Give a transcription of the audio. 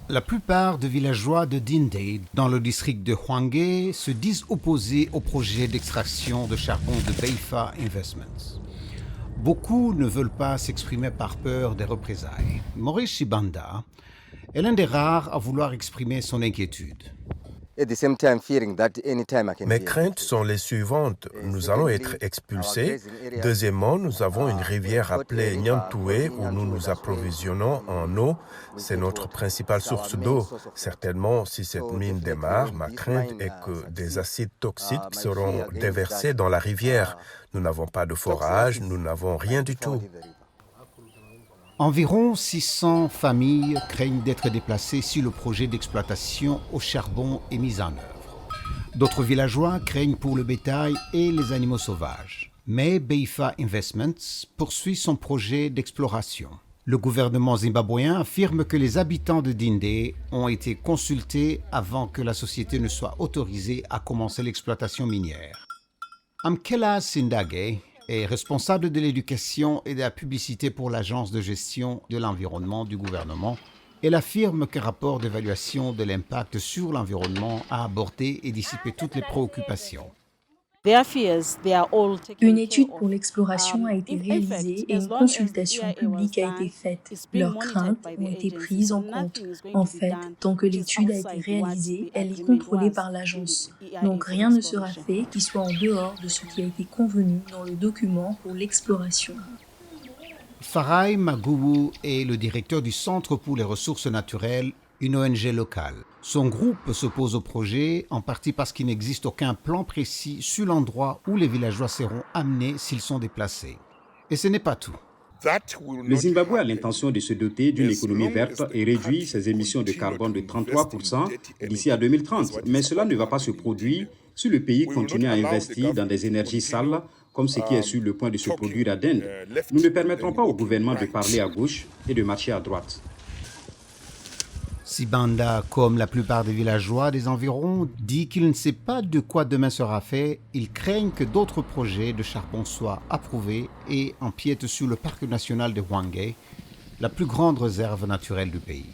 La plupart des villageois de Dindé, dans le district de Hwanghae, se disent opposés au projet d'extraction de charbon de Beifa Investments. Beaucoup ne veulent pas s'exprimer par peur des représailles. Maurice Shibanda est l'un des rares à vouloir exprimer son inquiétude. Mes craintes sont les suivantes. Nous allons être expulsés. Deuxièmement, nous avons une rivière appelée Nyantoué où nous nous approvisionnons en eau. C'est notre principale source d'eau. Certainement, si cette mine démarre, ma crainte est que des acides toxiques seront déversés dans la rivière. Nous n'avons pas de forage, nous n'avons rien du tout. Environ 600 familles craignent d'être déplacées si le projet d'exploitation au charbon est mis en œuvre. D'autres villageois craignent pour le bétail et les animaux sauvages. Mais Beifa Investments poursuit son projet d'exploration. Le gouvernement zimbabwéen affirme que les habitants de Dindé ont été consultés avant que la société ne soit autorisée à commencer l'exploitation minière. Amkela Sindage est responsable de l'éducation et de la publicité pour l'Agence de gestion de l'environnement du gouvernement. Elle affirme qu'un rapport d'évaluation de l'impact sur l'environnement a abordé et dissipé toutes les préoccupations. Une étude pour l'exploration a été réalisée et une consultation publique a été faite. Leurs craintes ont été prises en compte. En fait, tant que l'étude a été réalisée, elle est contrôlée par l'agence. Donc rien ne sera fait qui soit en dehors de ce qui a été convenu dans le document pour l'exploration. Farai Maguwu est le directeur du Centre pour les ressources naturelles, une ONG locale. Son groupe s'oppose au projet, en partie parce qu'il n'existe aucun plan précis sur l'endroit où les villageois seront amenés s'ils sont déplacés. Et ce n'est pas tout. Le Zimbabwe a l'intention de se doter d'une économie verte et réduire ses émissions de carbone de 33% d'ici à 2030. Mais cela ne va pas se produire si le pays continue à investir dans des énergies sales, comme ce qui est sur le point de se produire à Dende. Nous ne permettrons pas au gouvernement de parler à gauche et de marcher à droite. Sibanda, comme la plupart des villageois des environs, dit qu'il ne sait pas de quoi demain sera fait. Ils craignent que d'autres projets de charbon soient approuvés et empiètent sur le parc national de Hwanghae, la plus grande réserve naturelle du pays.